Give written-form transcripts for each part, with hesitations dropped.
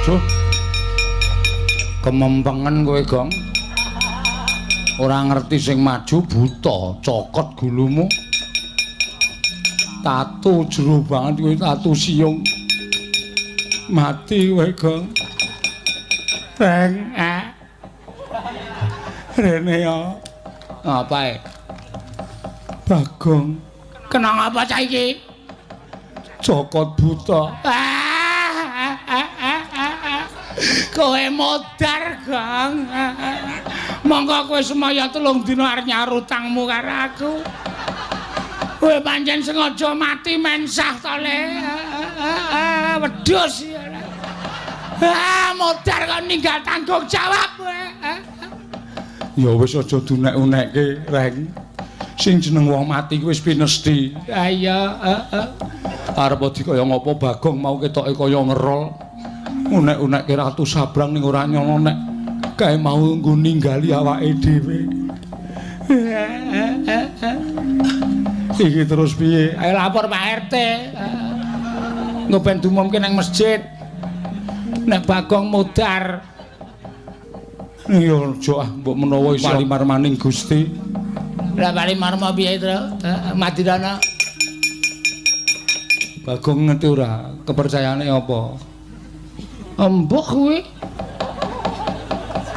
Duh. Kemempengan kowe, Gong. Ora ngerti sing maju buta, cokot gulumu. Tatu jero banget kowe, tatu siung. Mati kowe, Gong. Reng, Rene ya. Apae? Bagong. Kenang apa cah iki? Cokot buta. Kowe modar, Gong. Monggo kowe semaya 3 dina arep nyarutangmu karo aku. Kowe pancen sengaja mati mensah to, Le. Wedhus ya. Modar kok ninggal tanggung jawab kowe. Ya wis aja dunek-unekke, Reng. Sing jeneng wong mati kuwi wis pinesti. Ha iya, arep dikaya ngapa Bagong mau ketoke kaya ngerol. Unek-unekke Ratu Sabrang ning ora nyono nek kae mau nggo ninggali awake dhewe. Iki terus piye? Ayo lapor Pak RT. Engko ben dumumke nang masjid. Nek Bagong mudar. Ya aja mbok menawa isih palimar-maning Gusti. Lah palimar-marma piye, Tru? Madirana. Bagong ngerti ora kepercayaane apa? Embuk kuwi.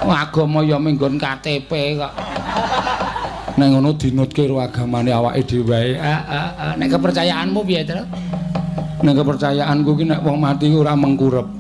Agama ya minggon KTP kok. Nek ngono dinutke karo agamane awake dhewe. Nek kepercayaanmu piye, Tru? Nek kepercayaanku ki nek wong mati ora mengkurep.